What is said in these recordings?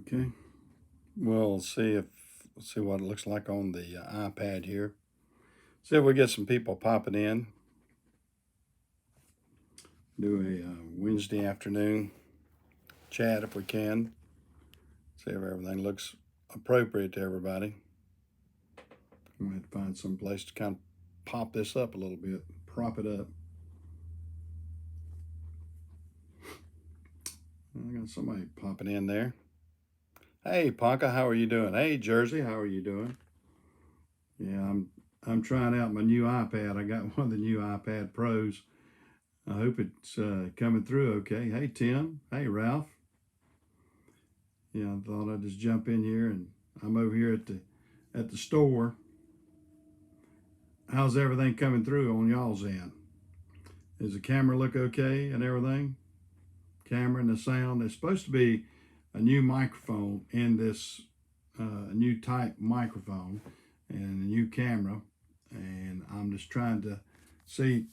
Okay. We'll see what it looks like on the iPad here. See if we get some people popping in. Do a Wednesday afternoon chat if we can. See if everything looks appropriate to everybody. I'm going to have to find some place to kind of pop this up a little bit, prop it up. I got somebody popping in there. Hey, Ponca, how are you doing? Hey, Jersey, how are you doing? Yeah, I'm trying out my new iPad. I got one of the new iPad Pros. I hope it's coming through okay. Hey, Tim. Hey, Ralph. Yeah, I thought I'd just jump in here, and I'm over here at the store. How's everything coming through on y'all's end? Does the camera look okay and everything? Camera and the sound. There's supposed to be a new microphone in this, new type microphone and a new camera, and I'm just trying to see.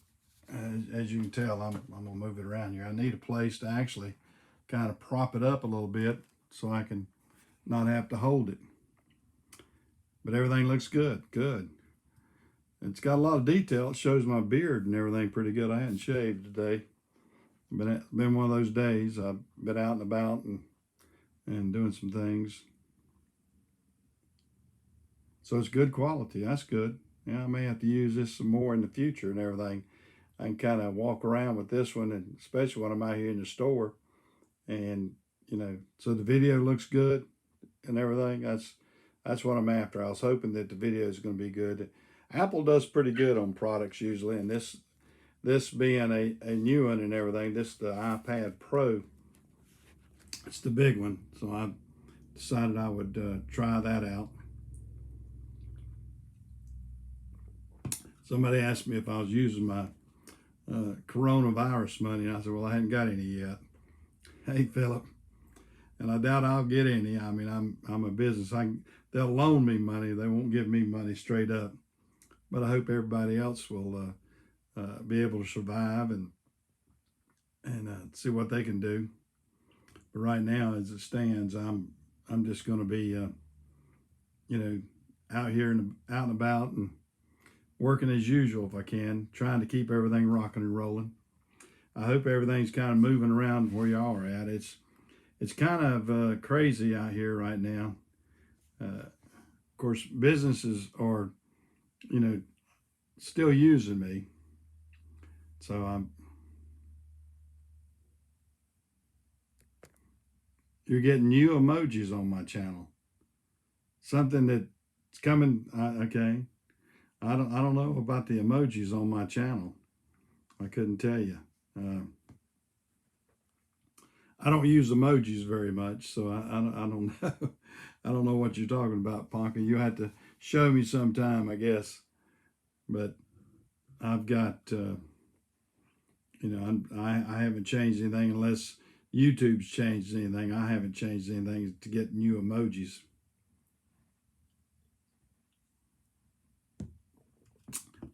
As you can tell, I'm gonna move it around here. I need a place to actually kind of prop it up a little bit so I can not have to hold it. But everything looks good. Good. It's got a lot of detail. It shows my beard and everything pretty good. I hadn't shaved today. Been one of those days. I've been out and about and doing some things. So it's good quality. That's good. Yeah, I may have to use this some more in the future and everything. I can kind of walk around with this one, and especially when I'm out here in the store. And so the video looks good and everything. That's what I'm after. I was hoping that the video is going to be good. Apple does pretty good on products usually, and this being a new one and everything, this is the iPad Pro. It's the big one, so I decided I would try that out. Somebody asked me if I was using my coronavirus money, and I said, well, I hadn't got any yet. Hey, Philip. And I doubt I'll get any. I mean, I'm a business. They'll loan me money. They won't give me money straight up. But I hope everybody else will be able to survive and see what they can do. But right now, as it stands, I'm just going to be, out here and out and about and working as usual if I can, trying to keep everything rocking and rolling. I hope everything's kind of moving around where y'all are at. It's kind of crazy out here right now. Of course, businesses are, still using me. So you're getting new emojis on my channel. Something that's coming. Okay, I don't know about the emojis on my channel. I couldn't tell you. I don't use emojis very much, so I don't know. I don't know what you're talking about, Ponka. You have to show me sometime, I guess. But I've got, I haven't changed anything unless YouTube's changed anything. I haven't changed anything to get new emojis.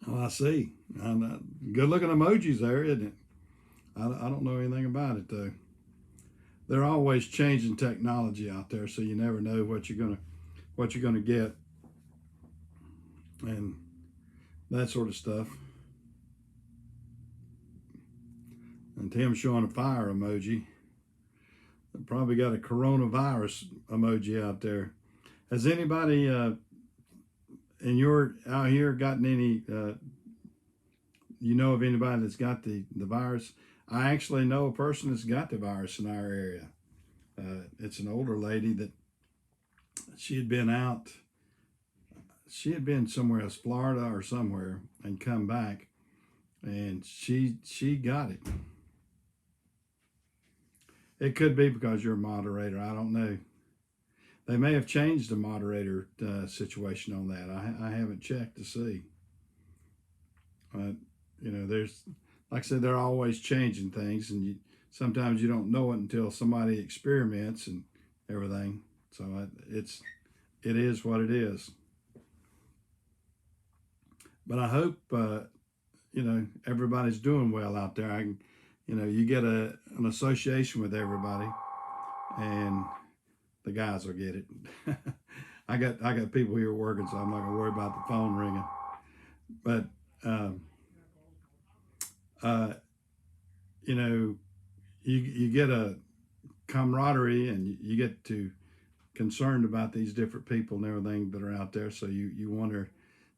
Oh, I see. Good looking emojis there, isn't it? I don't know anything about it though. They're always changing technology out there, so you never know what you're gonna get, and that sort of stuff. And Tim's showing a fire emoji. They probably got a coronavirus emoji out there. Has anybody in your out here gotten any? You know of anybody that's got the virus? I actually know a person that's got the virus in our area. It's an older lady that she had been out. She had been somewhere else, Florida or somewhere, and come back, and she got it. It could be because you're a moderator. I don't know. They may have changed the moderator situation on that. I haven't checked to see. But there's, like I said, they're always changing things, and sometimes you don't know it until somebody experiments and everything. So it is what it is. But I hope everybody's doing well out there. You get an association with everybody, and the guys will get it. I got people here working, so I'm not gonna worry about the phone ringing. But um, uh, you know, you get a camaraderie, and you get to concerned about these different people and everything that are out there. So you wonder,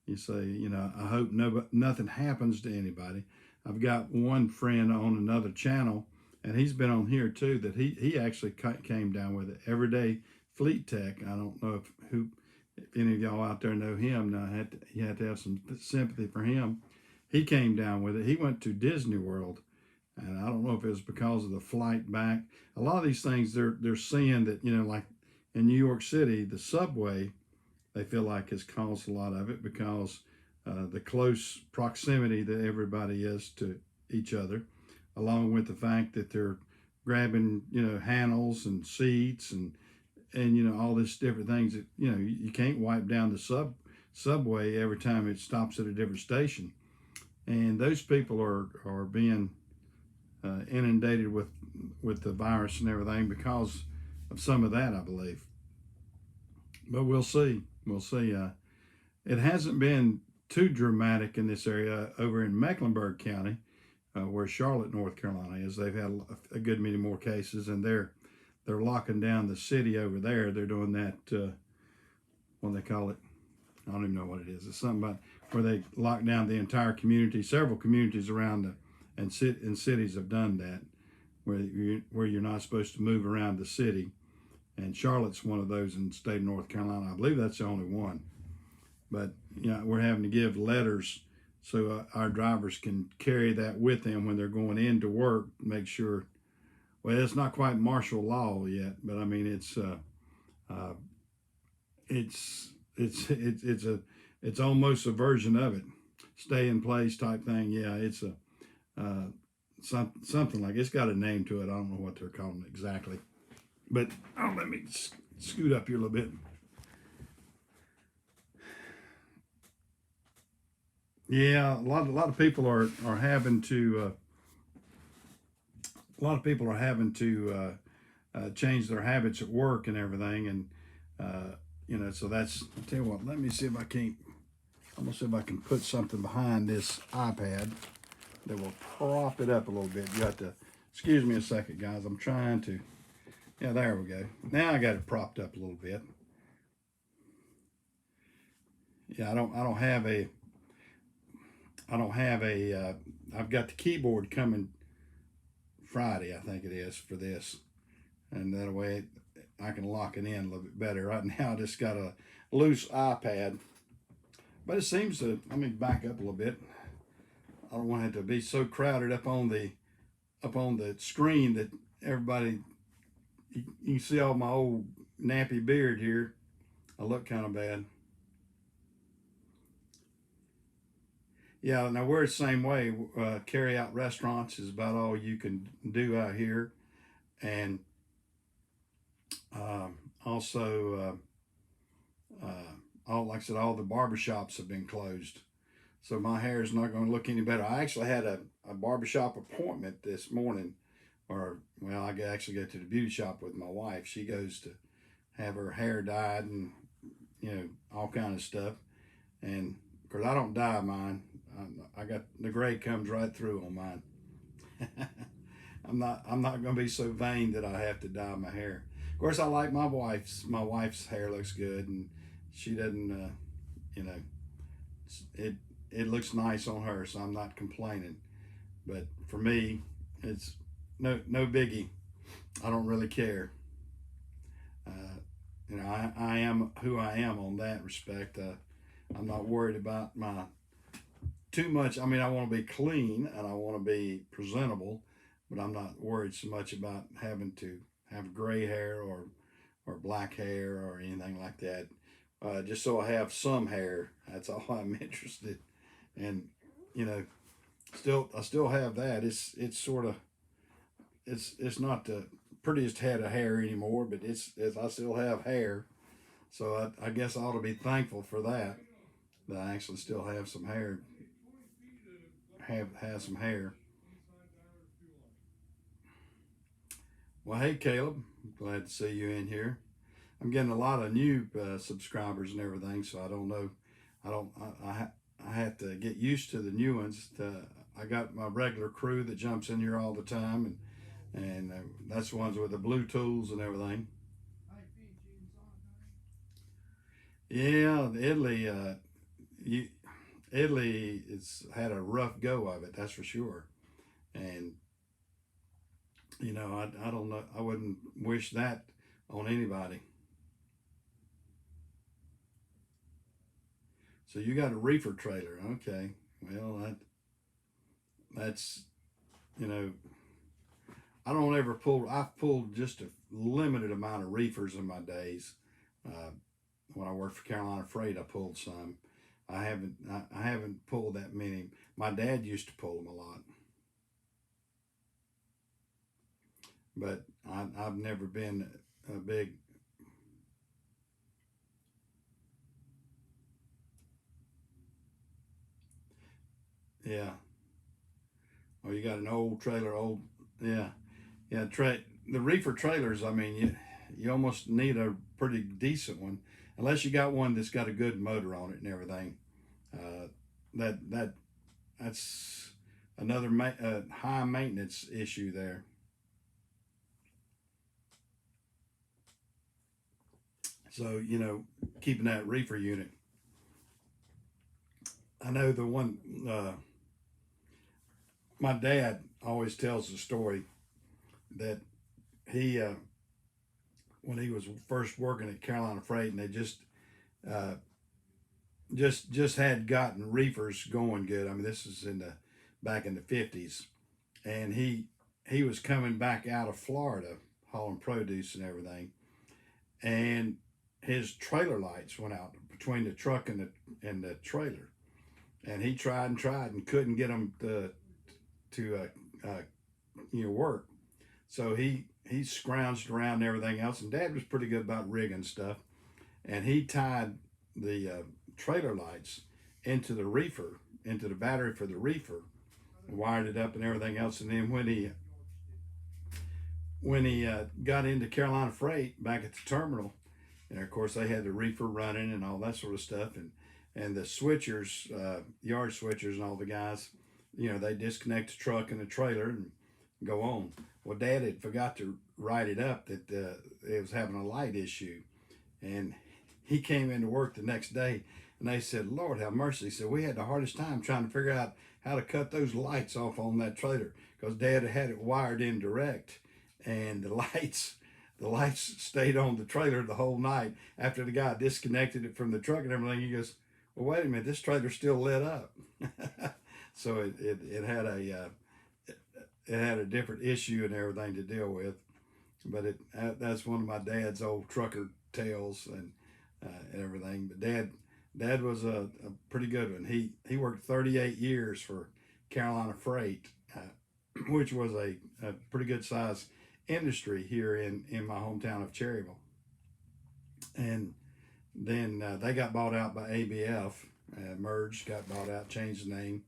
you say, I hope nothing happens to anybody. I've got one friend on another channel, and he's been on here too. That he actually came down with it. Everyday Fleet Tech. I don't know if any of y'all out there know him. Now you had to have some sympathy for him. He came down with it. He went to Disney World, and I don't know if it was because of the flight back. A lot of these things they're seeing that like in New York City, the subway they feel like has caused a lot of it because the close proximity that everybody is to each other, along with the fact that they're grabbing handles and seats and all this different things that you can't wipe down the subway every time it stops at a different station, and those people are being inundated with the virus and everything because of some of that, I believe. But we'll see. We'll see. It hasn't been too dramatic in this area over in Mecklenburg County, where Charlotte, North Carolina is. They've had a good many more cases, and they're locking down the city over there. They're doing that. What do they call it? I don't even know what it is. It's something about where they lock down the entire community. Several communities around and cities have done that, where you're not supposed to move around the city. And Charlotte's one of those in the state of North Carolina. I believe that's the only one. But we're having to give letters so our drivers can carry that with them when they're going into work. Make sure. Well, it's not quite martial law yet, but I mean it's almost a version of it. Stay in place type thing. Yeah, it's a something like it's got a name to it. I don't know what they're calling it exactly. But let me scoot up here a little bit. Yeah, a lot of people are having to change their habits at work and everything, and so that's. I'll tell you what. Let me see if I can't. I'm gonna see if I can put something behind this iPad that will prop it up a little bit. You have to excuse me a second, guys. I'm trying to. Yeah, there we go. Now I got it propped up a little bit. Yeah, I don't have a. I've got the keyboard coming Friday, I think it is, for this, and that way I can lock it in a little bit better. Right now, I just got a loose iPad, but it seems to. Let me back up a little bit. I don't want it to be so crowded up on the screen that everybody. You can see all my old nappy beard here. I look kind of bad. Yeah, now we're the same way. Carry out restaurants is about all you can do out here, and also, all like I said, all the barbershops have been closed, so my hair is not going to look any better. I actually had a barbershop appointment this morning, or well, I actually go to the beauty shop with my wife. She goes to have her hair dyed and all kind of stuff, and of course I don't dye mine. I got the gray comes right through on mine. I'm not going to be so vain that I have to dye my hair. Of course, I like my wife's. My wife's hair looks good, and she doesn't. It looks nice on her, so I'm not complaining. But for me, it's no biggie. I don't really care. I am who I am on that respect. I'm not worried about my too much. I mean, I want to be clean and I want to be presentable, but I'm not worried so much about having to have gray hair or black hair or anything like that. Just so I have some hair. That's all I'm interested. And I still have that. It's sort of it's not the prettiest head of hair anymore, but it's I still have hair. So I guess I ought to be thankful for that. That I actually still have some hair. Have some hair. Well, hey Caleb, glad to see you in here. I'm getting a lot of new subscribers and everything, so I don't know. I don't. I have to get used to the new ones. I got my regular crew that jumps in here all the time, and that's the ones with the blue tools and everything. Yeah, Italy. You, Italy has had a rough go of it. That's for sure. And I don't know. I wouldn't wish that on anybody. So you got a reefer trailer, okay? Well, that's you know I don't ever pull. I've pulled just a limited amount of reefers in my days. Uh, when I worked for Carolina Freight, I pulled some. I haven't pulled that many. My dad used to pull them a lot, but I've never been a big. Yeah. Oh, you got an old trailer, old. Yeah, yeah. The reefer trailers. I mean, you almost need a pretty decent one, unless you got one that's got a good motor on it and everything. Uh, that that's another high maintenance issue there. So keeping that reefer unit. I know the one. My dad always tells the story that he when he was first working at Carolina Freight, and they uh, just had gotten reefers going good. I mean, this is in the back in the 50s, and he was coming back out of Florida hauling produce and everything, and his trailer lights went out between the truck and the trailer, and he tried and couldn't get them to work. So he scrounged around and everything else, and Dad was pretty good about rigging stuff, and he tied the trailer lights into the reefer, into the battery for the reefer, wired it up and everything else. And then when he got into Carolina Freight back at the terminal, and of course they had the reefer running and all that sort of stuff, and the switchers, yard switchers, and all the guys, they disconnect the truck and the trailer and go on. Well, Dad had forgot to write it up that it was having a light issue, and he came into work the next day, and they said, "Lord have mercy." He said, "We had the hardest time trying to figure out how to cut those lights off on that trailer because Dad had it wired in direct, and the lights stayed on the trailer the whole night after the guy disconnected it from the truck and everything." He goes, "Well, wait a minute, this trailer's still lit up." So it had it had a different issue and everything to deal with, but that's one of my dad's old trucker tales and everything. But dad was a pretty good one. He worked 38 years for Carolina Freight, which was a pretty good size industry here in my hometown of Cherryville. And then they got bought out by ABF, merged, got bought out, changed the name,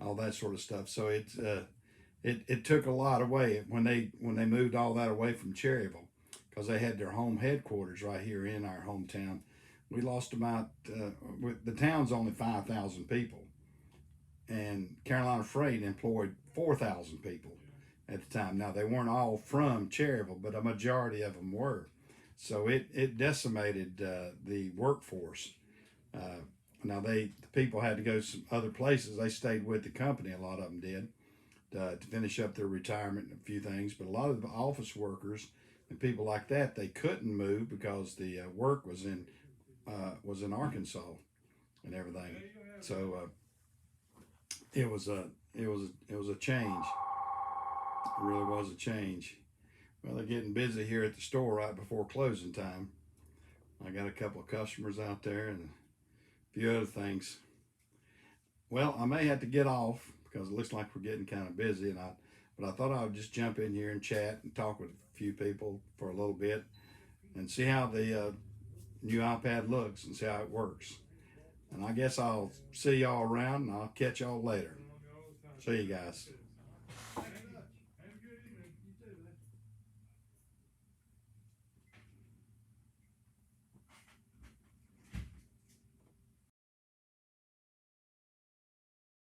all that sort of stuff. So it took a lot away when they moved all that away from Cherryville, because they had their home headquarters right here in our hometown. We lost about the town's only 5,000 people, and Carolina Freight employed 4,000 people at the time. Now they weren't all from Cherryville, but a majority of them were. So it decimated the workforce. Uh, Now the people had to go some other places. They stayed with the company. A lot of them did to finish up their retirement and a few things. But a lot of the office workers and people like that, they couldn't move because the work was in Arkansas and everything. So it was a change. It really was a change. Well, they're getting busy here at the store right before closing time. I got a couple of customers out there and a few other things. Well, I may have to get off because it looks like we're getting kind of busy, but I thought I would just jump in here and chat and talk with a few people for a little bit and see how the new iPad looks and see how it works. And I guess I'll see y'all around, and I'll catch y'all later. See you guys.